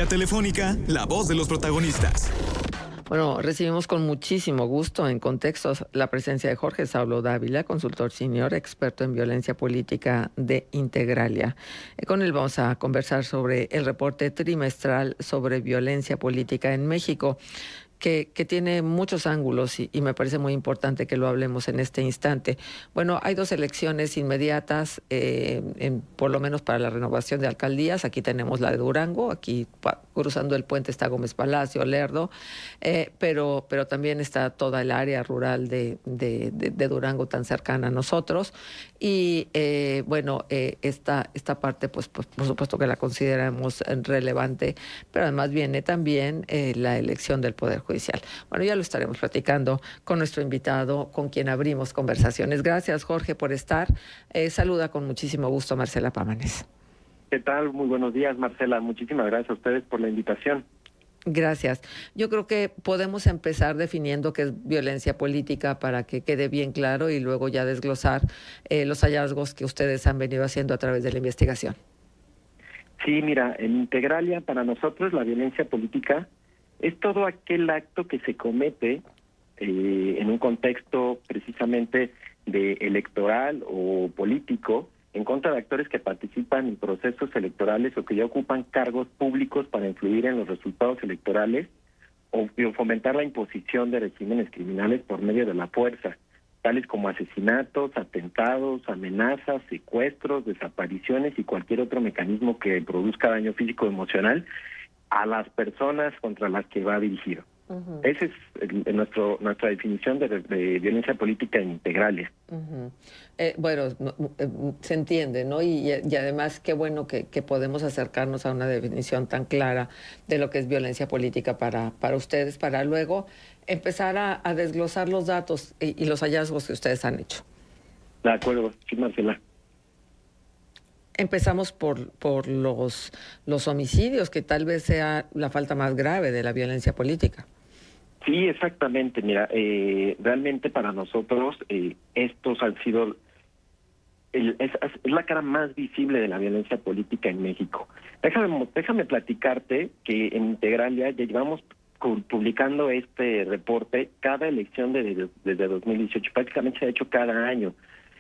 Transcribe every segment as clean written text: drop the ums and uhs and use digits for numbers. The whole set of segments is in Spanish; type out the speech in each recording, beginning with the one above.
Vía telefónica, la voz de los protagonistas. Bueno, recibimos con muchísimo gusto en Contextos la presencia de Jorge Saulo Dávila, consultor senior, experto en violencia política de Integralia. Con él vamos a conversar sobre el reporte trimestral sobre violencia política en México, que tiene muchos ángulos y me parece muy importante que lo hablemos en este instante. Bueno, hay dos elecciones inmediatas, por lo menos para la renovación de alcaldías. Aquí tenemos la de Durango, aquí cruzando el puente está Gómez Palacio, Lerdo, pero también está toda el área rural de Durango tan cercana a nosotros. Y esta parte, pues por supuesto que la consideramos relevante, pero además viene también la elección del Poder Judicial. Bueno, ya lo estaremos platicando con nuestro invitado, con quien abrimos conversaciones. Gracias, Jorge, por estar. Saluda con muchísimo gusto a Marcela Pámanes. ¿Qué tal? Muy buenos días, Marcela. Muchísimas gracias a ustedes por la invitación. Gracias. Yo creo que podemos empezar definiendo qué es violencia política para que quede bien claro y luego ya desglosar los hallazgos que ustedes han venido haciendo a través de la investigación. Sí, mira, en Integralia, para nosotros la violencia política es todo aquel acto que se comete en un contexto precisamente de electoral o político en contra de actores que participan en procesos electorales o que ya ocupan cargos públicos para influir en los resultados electorales o fomentar la imposición de regímenes criminales por medio de la fuerza, tales como asesinatos, atentados, amenazas, secuestros, desapariciones y cualquier otro mecanismo que produzca daño físico o emocional a las personas contra las que va dirigido. Uh-huh. Esa es nuestra definición de violencia política en Integralia. Uh-huh. Se entiende, ¿no? Y además qué bueno que podemos acercarnos a una definición tan clara de lo que es violencia política para ustedes, para luego empezar a desglosar los datos y los hallazgos que ustedes han hecho. De acuerdo, sí, Marcela. Empezamos por los homicidios, que tal vez sea la falta más grave de la violencia política. Sí, exactamente. Mira, realmente para nosotros estos han sido es la cara más visible de la violencia política en México. Déjame platicarte que en Integralia ya llevamos publicando este reporte cada elección desde 2018. Prácticamente se ha hecho cada año.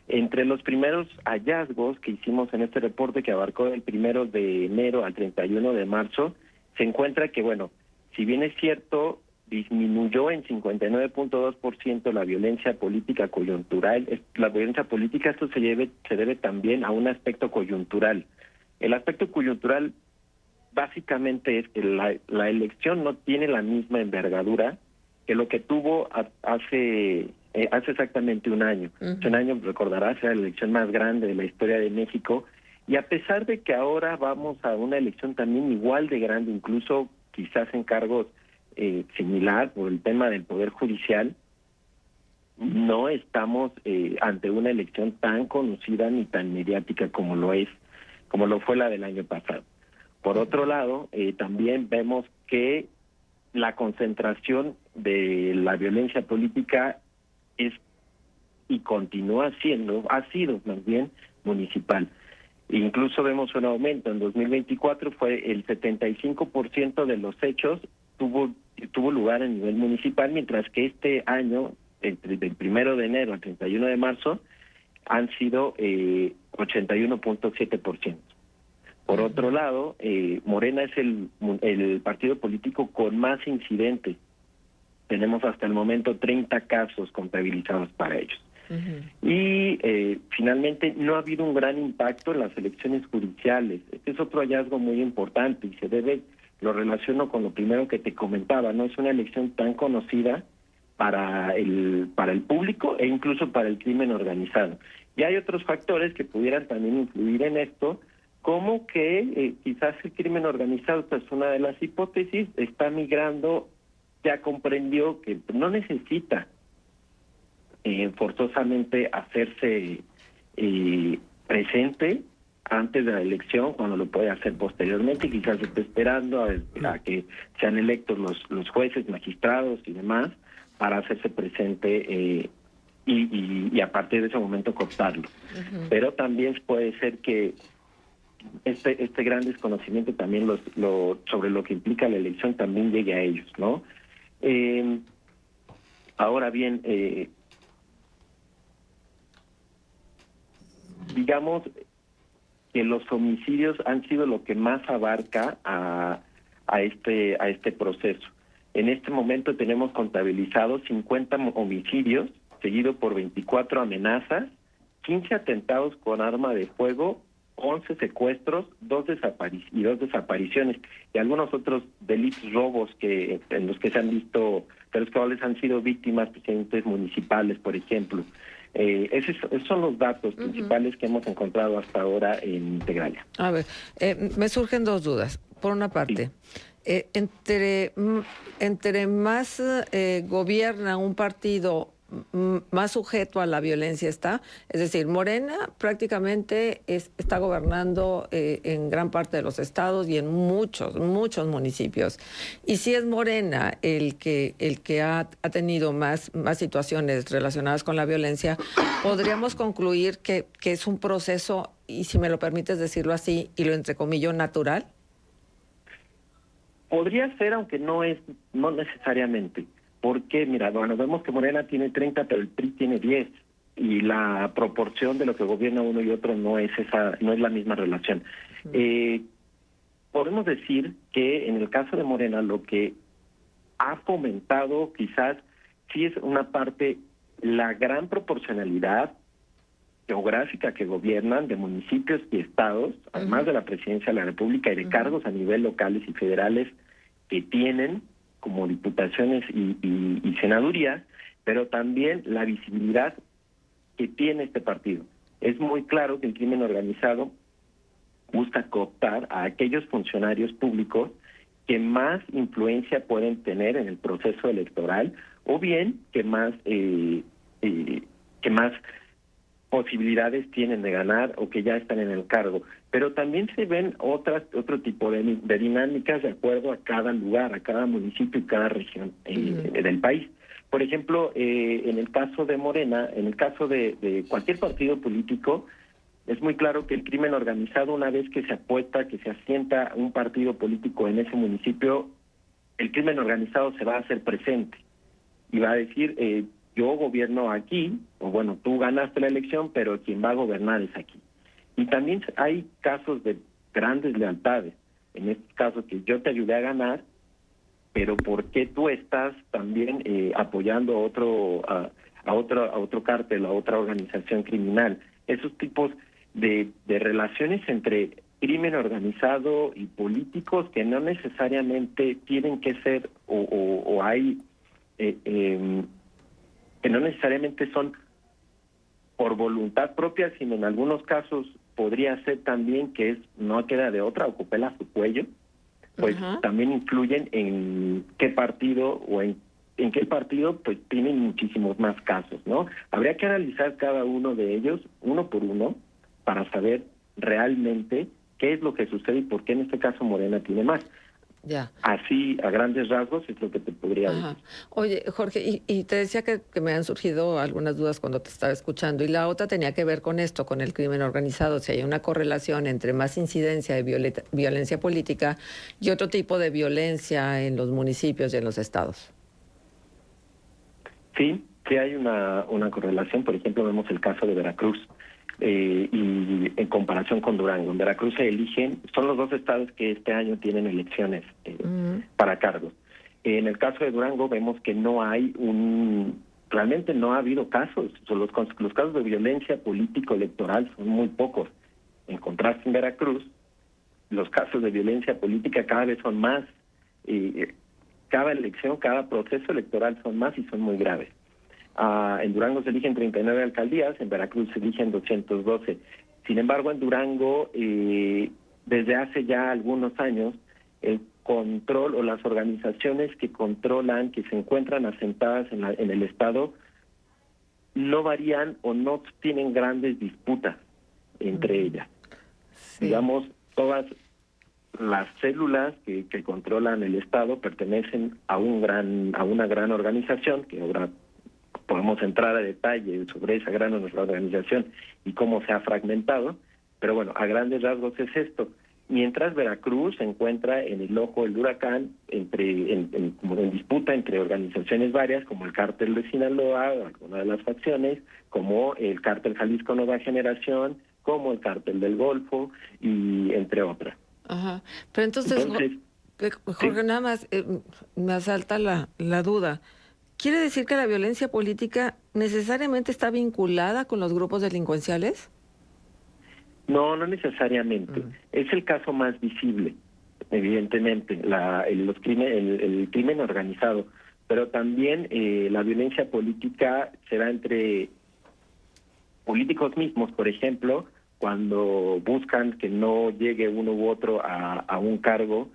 Entre los primeros hallazgos que hicimos en este reporte, que abarcó del 1 de enero al 31 de marzo, se encuentra que, bueno, si bien es cierto, disminuyó en 59.2% la violencia política coyuntural. La violencia política, esto se debe también a un aspecto coyuntural. El aspecto coyuntural básicamente es que la elección no tiene la misma envergadura que lo que tuvo hace exactamente un año. Uh-huh. Hace un año, recordarás, era la elección más grande de la historia de México, y a pesar de que ahora vamos a una elección también igual de grande, incluso quizás en cargos similar por el tema del Poder Judicial, no estamos ante una elección tan conocida ni tan mediática como lo fue la del año pasado. Por otro lado, también vemos que la concentración de la violencia política es y continúa ha sido más bien municipal. Incluso vemos un aumento. En 2024 fue el 75% de los hechos tuvo lugar a nivel municipal, mientras que este año, entre el 1 de enero al 31 de marzo, han sido 81.7%. Por otro lado, Morena es el partido político con más incidentes. Tenemos hasta el momento 30 casos contabilizados para ellos. Uh-huh. Y finalmente no ha habido un gran impacto en las elecciones judiciales. Este es otro hallazgo muy importante y lo relaciono con lo primero que te comentaba, no es una elección tan conocida para el público e incluso para el crimen organizado. Y hay otros factores que pudieran también influir en esto, como que quizás el crimen organizado, pues una de las hipótesis, está migrando, ya comprendió que no necesita forzosamente hacerse presente antes de la elección, cuando lo puede hacer posteriormente, quizás esté esperando a que sean electos los jueces, magistrados y demás, para hacerse presente y a partir de ese momento cooptarlo. Uh-huh. Pero también puede ser que este gran desconocimiento también sobre lo que implica la elección también llegue a ellos, ¿no? Ahora bien, digamos que los homicidios han sido lo que más abarca a este proceso. En este momento tenemos contabilizados 50 homicidios, seguido por 24 amenazas, 15 atentados con arma de fuego, 11 secuestros, 2 desapariciones y algunos otros delitos, robos en los que se han visto, de los cuales han sido víctimas presidentes municipales, por ejemplo. Esos son los datos principales que hemos encontrado hasta ahora en Integralia. A ver, me surgen dos dudas. Por una parte, sí. Entre más gobierna un partido, más sujeto a la violencia está. Es decir, Morena prácticamente está gobernando en gran parte de los estados y en muchos municipios. Y si es Morena el que ha tenido más situaciones relacionadas con la violencia, podríamos concluir que es un proceso, y si me lo permites decirlo así, y lo entrecomillo, natural. Podría ser, aunque no necesariamente. Porque, mira, bueno, vemos que Morena tiene 30, pero el PRI tiene 10. Y la proporción de lo que gobierna uno y otro no es la misma relación. Podemos decir que en el caso de Morena lo que ha fomentado quizás sí es una parte, la gran proporcionalidad geográfica que gobiernan de municipios y estados, además de la presidencia de la República y de cargos a nivel locales y federales que tienen como diputaciones y senadurías, pero también la visibilidad que tiene este partido. Es muy claro que el crimen organizado busca cooptar a aquellos funcionarios públicos que más influencia pueden tener en el proceso electoral, o bien que más posibilidades tienen de ganar o que ya están en el cargo. Pero también se ven otro tipo de dinámicas de acuerdo a cada lugar, a cada municipio y cada región del país. Por ejemplo, en el caso de Morena, en el caso de cualquier partido político, es muy claro que el crimen organizado, una vez que se apuesta, que se asienta un partido político en ese municipio, el crimen organizado se va a hacer presente y va a decir, yo gobierno aquí, o bueno, tú ganaste la elección, pero quien va a gobernar es aquí. Y también hay casos de grandes lealtades. En estos casos que yo te ayudé a ganar, pero ¿por qué tú estás también apoyando a otro cártel, a otra organización criminal? Esos tipos de relaciones entre crimen organizado y políticos que no necesariamente tienen que ser o hay que no necesariamente son por voluntad propia, sino en algunos casos podría ser también que no queda de otra, o copela su cuello, pues también influyen en qué partido o en qué partido pues tienen muchísimos más casos, ¿no? Habría que analizar cada uno de ellos, uno por uno, para saber realmente qué es lo que sucede y por qué en este caso Morena tiene más. Ya. Así, a grandes rasgos, es lo que te podría decir. Oye, Jorge, y te decía que me han surgido algunas dudas cuando te estaba escuchando, y la otra tenía que ver con esto, con el crimen organizado, si hay una correlación entre más incidencia de violencia política y otro tipo de violencia en los municipios y en los estados. Sí hay una correlación. Por ejemplo, vemos el caso de Veracruz, y en comparación con Durango. En Veracruz son los dos estados que este año tienen elecciones para cargos. En el caso de Durango vemos que realmente no ha habido casos. Los casos de violencia político-electoral son muy pocos. En contraste, en Veracruz, los casos de violencia política cada vez son más. Cada elección, cada proceso electoral son más y son muy graves. En Durango se eligen 39 alcaldías, en Veracruz se eligen 212. Sin embargo, en Durango, desde hace ya algunos años, el control o las organizaciones que controlan, que se encuentran asentadas en el Estado, no varían o no tienen grandes disputas entre ellas. Sí. Digamos, todas las células que controlan el Estado pertenecen a una gran organización, que ahora podemos entrar a detalle sobre esa gran organización y cómo se ha fragmentado, Pero bueno, a grandes rasgos es esto. Mientras Veracruz se encuentra en el ojo del huracán, como en disputa entre organizaciones varias, como el Cártel de Sinaloa, una de las facciones, como el Cártel Jalisco Nueva Generación, como el Cártel del Golfo, y entre otras. Ajá. Pero entonces, Jorge, ¿sí? nada más me asalta la duda. ¿Quiere decir que la violencia política necesariamente está vinculada con los grupos delincuenciales? No, no necesariamente. Es el caso más visible, evidentemente, el crimen organizado. Pero también la violencia política se da entre políticos mismos, por ejemplo, cuando buscan que no llegue uno u otro a un cargo.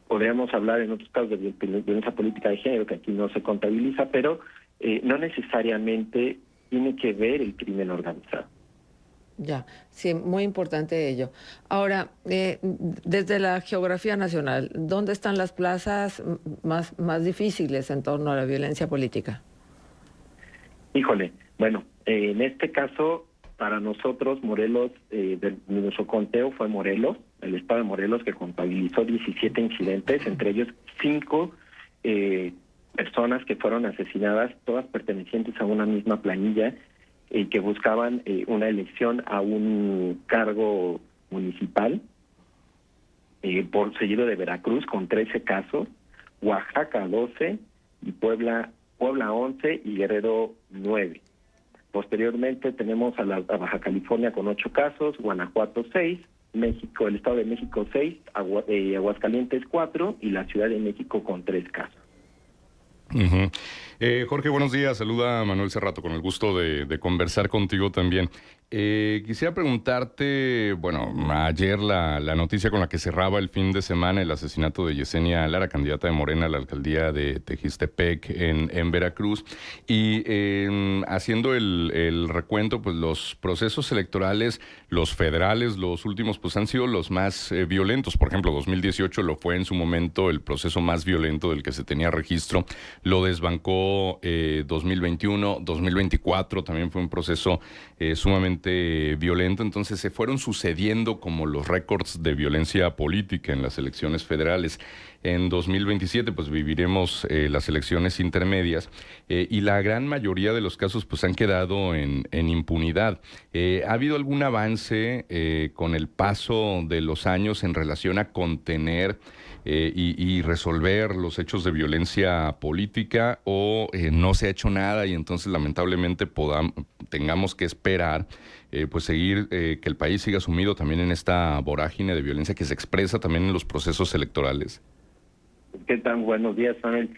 Podríamos hablar en otros casos de violencia política de género, que aquí no se contabiliza, pero no necesariamente tiene que ver el crimen organizado. Ya, sí, muy importante ello. Ahora, desde la geografía nacional, ¿dónde están las plazas más difíciles en torno a la violencia política? Híjole, bueno, en este caso, para nosotros, Morelos, nuestro conteo fue Morelos, el estado de Morelos, que contabilizó 17 incidentes, entre ellos 5 personas que fueron asesinadas, todas pertenecientes a una misma planilla, y que buscaban una elección a un cargo municipal, por seguido de Veracruz con 13 casos, Oaxaca 12 y Puebla 11 y Guerrero 9. Posteriormente tenemos a Baja California con 8 casos, Guanajuato 6, México, el Estado de México 6, Aguascalientes 4 y la Ciudad de México con 3 casos. Uh-huh. Jorge, buenos días. Saluda a Manuel Cerrato, con el gusto de conversar contigo también. Quisiera preguntarte, bueno, ayer la noticia con la que cerraba el fin de semana el asesinato de Yesenia Lara, candidata de Morena a la alcaldía de Tejistepec en Veracruz, y haciendo el recuento, pues los procesos electorales, los federales, los últimos, pues han sido los más violentos. Por ejemplo, 2018 lo fue en su momento el proceso más violento del que se tenía registro. Lo desbancó 2021, 2024 también fue un proceso sumamente violento. Entonces se fueron sucediendo como los récords de violencia política en las elecciones federales. En 2027 pues viviremos las elecciones intermedias y la gran mayoría de los casos pues han quedado en impunidad. ¿Ha habido algún avance con el paso de los años en relación a contener y resolver los hechos de violencia política, o no se ha hecho nada y entonces lamentablemente tengamos que esperar pues seguir que el país siga sumido también en esta vorágine de violencia que se expresa también en los procesos electorales? ¿Qué tan buenos días, Manuel?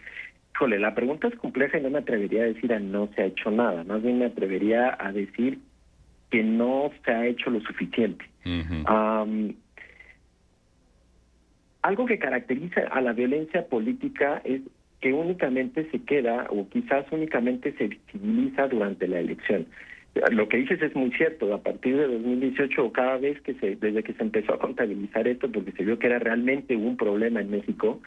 Híjole, la pregunta es compleja y no me atrevería a decir no se ha hecho nada, más bien me atrevería a decir que no se ha hecho lo suficiente. Uh-huh. Algo que caracteriza a la violencia política es que únicamente se queda, o quizás únicamente se visibiliza durante la elección. Lo que dices es muy cierto. A partir de 2018, cada vez desde que se empezó a contabilizar esto, porque se vio que era realmente un problema en México,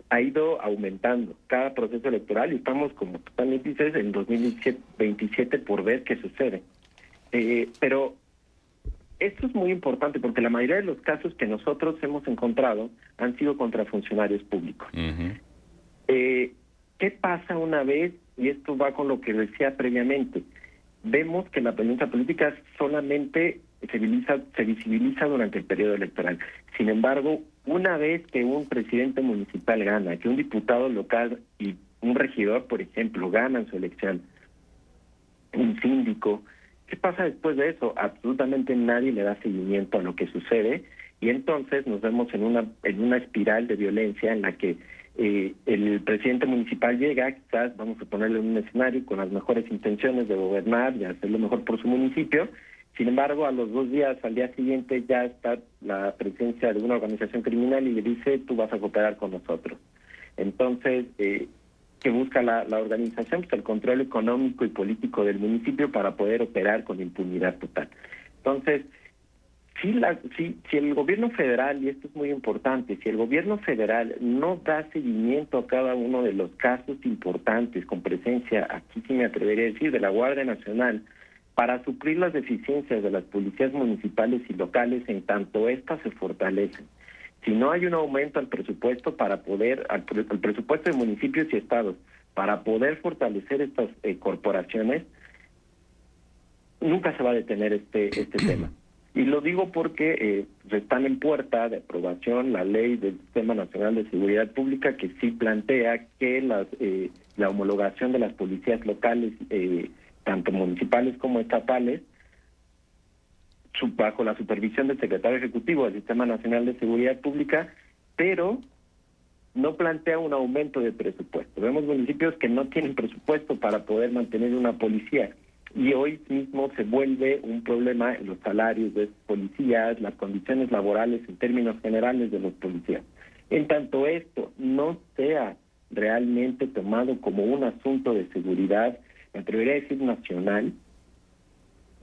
ha ido aumentando cada proceso electoral, y estamos, como tú también dices, en 2027 por ver qué sucede. Pero esto es muy importante porque la mayoría de los casos que nosotros hemos encontrado han sido contra funcionarios públicos. Uh-huh. ¿Qué pasa una vez? Y esto va con lo que decía previamente. Vemos que la violencia política solamente se visibiliza durante el periodo electoral. Sin embargo, una vez que un presidente municipal gana, que un diputado local y un regidor, por ejemplo, ganan su elección, un síndico, ¿qué pasa después de eso? Absolutamente nadie le da seguimiento a lo que sucede, y entonces nos vemos en una espiral de violencia en la que el presidente municipal llega, quizás vamos a ponerle en un escenario con las mejores intenciones de gobernar y hacer lo mejor por su municipio. Sin embargo, a los 2 días, al día siguiente, ya está la presencia de una organización criminal y le dice: tú vas a cooperar con nosotros. Entonces, ¿qué busca la organización? Pues el control económico y político del municipio para poder operar con impunidad total. Entonces, si el gobierno federal, y esto es muy importante, si el gobierno federal no da seguimiento a cada uno de los casos importantes con presencia, aquí sí me atrevería a decir, de la Guardia Nacional, para suplir las deficiencias de las policías municipales y locales en tanto éstas se fortalecen. Si no hay un aumento al presupuesto al presupuesto de municipios y estados para poder fortalecer estas corporaciones, nunca se va a detener este tema. Y lo digo porque están en puerta de aprobación la ley del Sistema Nacional de Seguridad Pública, que sí plantea que la homologación de las policías locales, tanto municipales como estatales, bajo la supervisión del secretario ejecutivo del Sistema Nacional de Seguridad Pública, pero no plantea un aumento de presupuesto. Vemos municipios que no tienen presupuesto para poder mantener una policía, y hoy mismo se vuelve un problema en los salarios de estos policías, las condiciones laborales en términos generales de los policías. En tanto esto no sea realmente tomado como un asunto de seguridad, me atrevería a decir nacional,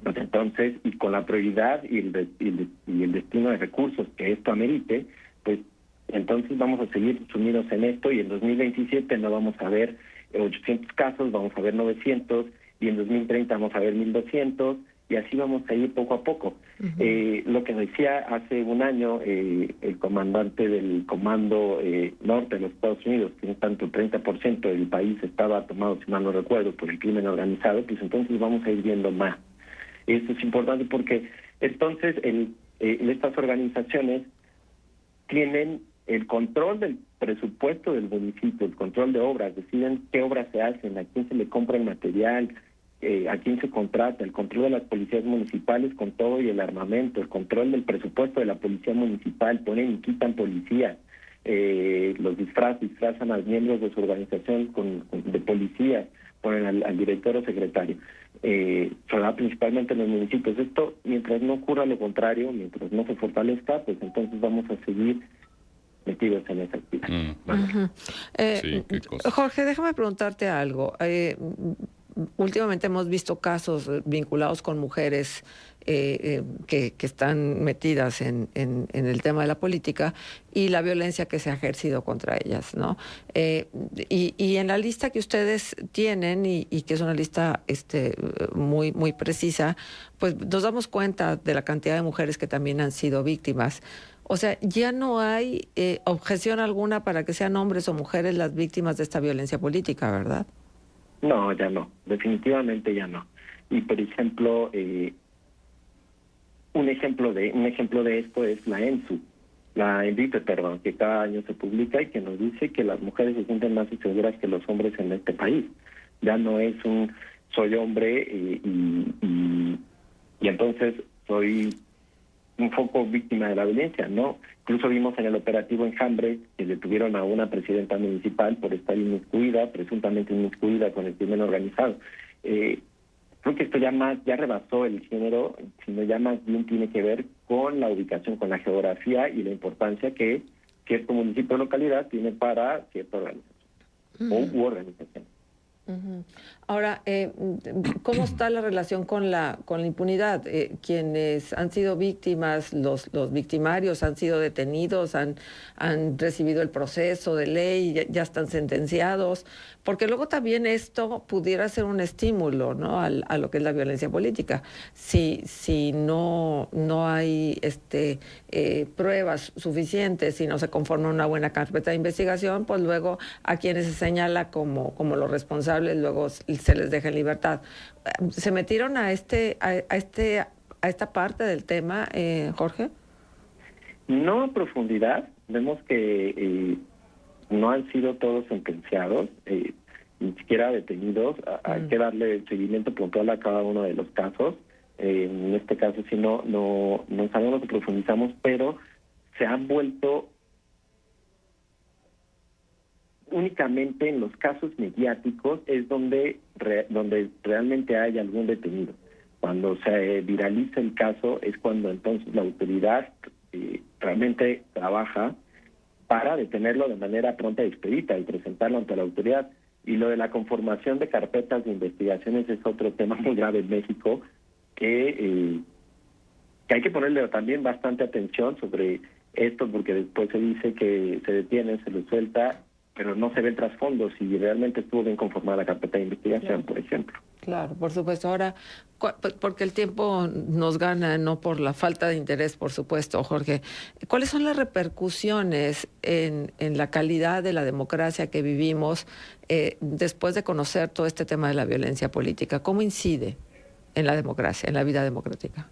pues entonces, y con la prioridad y el destino de recursos que esto amerite, pues entonces vamos a seguir sumidos en esto, y en 2027 no vamos a ver 800 casos, vamos a ver 900, y en 2030 vamos a ver 1,200, y así vamos a ir poco a poco. Lo que decía hace un año el comandante del Comando Norte de los Estados Unidos, que en tanto el 30% del país estaba tomado, si mal no recuerdo, por el crimen organizado, pues entonces vamos a ir viendo más. Esto es importante porque entonces estas organizaciones tienen el control del presupuesto del municipio, el control de obras, deciden qué obras se hacen, a quién se le compra el material, a quién se contrata, el control de las policías municipales con todo y el armamento, el control del presupuesto de la policía municipal, ponen y quitan policías, los disfrazan a miembros de su organización de policías, ponen al director o secretario. Se da principalmente en los municipios. Esto, mientras no ocurra lo contrario, mientras no se fortalezca, pues entonces vamos a seguir metidos en esa actividad. Sí, qué cosa. Jorge, déjame preguntarte algo. Últimamente hemos visto casos vinculados con mujeres que están metidas en el tema de la política y la violencia que se ha ejercido contra ellas, ¿no? Y en la lista que ustedes tienen, y que es una lista muy, muy precisa, pues nos damos cuenta de la cantidad de mujeres que también han sido víctimas. O sea, ya no hay objeción alguna para que sean hombres o mujeres las víctimas de esta violencia política, ¿verdad? No, ya no, definitivamente ya no. Y por ejemplo, un ejemplo de esto es la ENSU, que cada año se publica y que nos dice que las mujeres se sienten más inseguras que los hombres en este país. Ya no es soy hombre y entonces soy un foco víctima de la violencia, ¿no? Incluso vimos en el operativo Enjambre que detuvieron a una presidenta municipal por estar presuntamente inmiscuida con el crimen organizado. Creo que esto ya rebasó el género, sino ya más bien tiene que ver con la ubicación, con la geografía y la importancia que cierto municipio o localidad tiene para cierta organización u organización. Ahora, ¿cómo está la relación con la impunidad? Quienes han sido víctimas, los victimarios han sido detenidos, han recibido el proceso de ley, ya están sentenciados, porque luego también esto pudiera ser un estímulo, ¿no? a lo que es la violencia política. Si no hay pruebas suficientes, si no se conforma una buena carpeta de investigación, pues luego a quienes se señala como los responsables luego se les deja en libertad. ¿Se metieron a esta parte del tema, Jorge? No a profundidad. Vemos que no han sido todos sentenciados, ni siquiera detenidos. Hay que darle seguimiento puntual a cada uno de los casos. En este caso, sí, no sabemos lo que profundizamos, pero se han vuelto únicamente en los casos mediáticos es donde realmente hay algún detenido. Cuando se viraliza el caso es cuando entonces la autoridad realmente trabaja para detenerlo de manera pronta y expedita y presentarlo ante la autoridad. Y lo de la conformación de carpetas de investigaciones es otro tema muy grave en México que hay que ponerle también bastante atención sobre esto, porque después se dice que se detiene, se lo suelta, pero no se ve el trasfondo si realmente estuvo bien conformada la carpeta de investigación, por ejemplo. Claro, por supuesto. Ahora, porque el tiempo nos gana, no por la falta de interés, por supuesto, Jorge. ¿Cuáles son las repercusiones en la calidad de la democracia que vivimos después de conocer todo este tema de la violencia política? ¿Cómo incide en la democracia, en la vida democrática?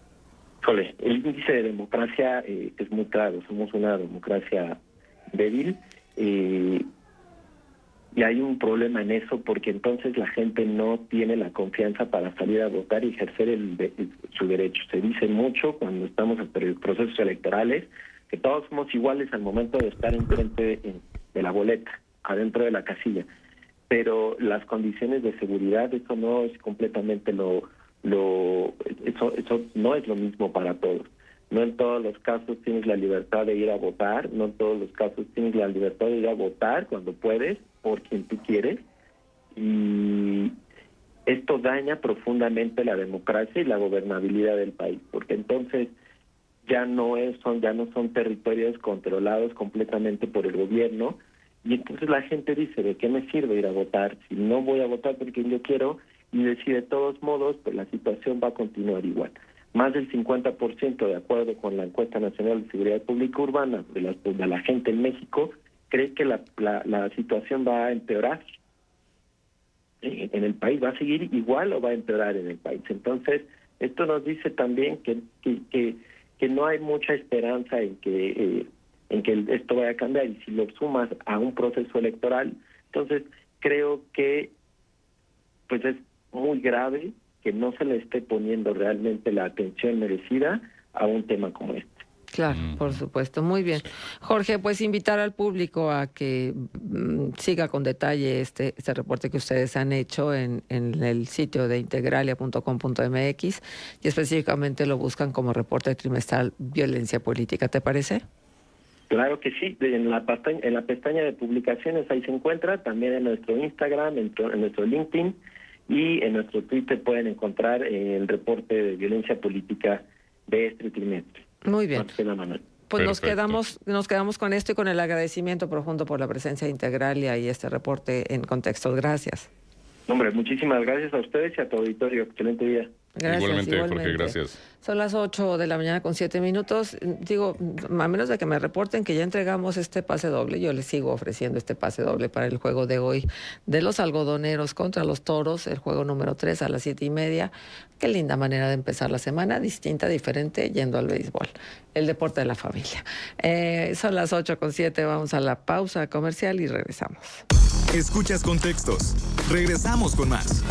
Híjole, el índice de democracia es muy claro. Somos una democracia débil. Y hay un problema en eso porque entonces la gente no tiene la confianza para salir a votar y ejercer su derecho. Se dice mucho cuando estamos en procesos electorales que todos somos iguales al momento de estar enfrente de la boleta, adentro de la casilla. Pero las condiciones de seguridad, eso no es completamente eso no es lo mismo para todos. No en todos los casos tienes la libertad de ir a votar, no en todos los casos tienes la libertad de ir a votar cuando puedes, por quien tú quieres, y esto daña profundamente la democracia y la gobernabilidad del país, porque entonces ya no son territorios controlados completamente por el gobierno, y entonces la gente dice, ¿de qué me sirve ir a votar si no voy a votar por quien yo quiero? Y de todos modos, pues la situación va a continuar igual. Más del 50%, de acuerdo con la Encuesta Nacional de Seguridad Pública Urbana, de la gente en México, cree que la situación va a empeorar en el país. ¿Va a seguir igual o va a empeorar en el país? Entonces, esto nos dice también que no hay mucha esperanza en que esto vaya a cambiar. Y si lo sumas a un proceso electoral, entonces creo que pues es muy grave que no se le esté poniendo realmente la atención merecida a un tema como este. Claro, por supuesto. Muy bien. Jorge, pues invitar al público a que siga con detalle este reporte que ustedes han hecho en el sitio de integralia.com.mx y específicamente lo buscan como reporte trimestral Violencia Política. ¿Te parece? Claro que sí. En la pestaña de publicaciones ahí se encuentra, también en nuestro Instagram, en nuestro LinkedIn y en nuestro Twitter pueden encontrar el reporte de violencia política de este trimestre. Muy bien. Pues nos quedamos con esto y con el agradecimiento profundo por la presencia de Integralia y este reporte en Contextos. Gracias. Hombre, muchísimas gracias a ustedes y a tu auditorio. Excelente día. Gracias, igualmente, Jorge, gracias. Son las 8:07 a.m. Digo, a menos de que me reporten que ya entregamos este pase doble, yo les sigo ofreciendo este pase doble para el juego de hoy de los algodoneros contra los toros, el juego número 3 a las 7:30. Qué linda manera de empezar la semana, distinta, diferente, yendo al béisbol, el deporte de la familia. Son las 8:07, vamos a la pausa comercial y regresamos. Escuchas Contextos. Regresamos con más.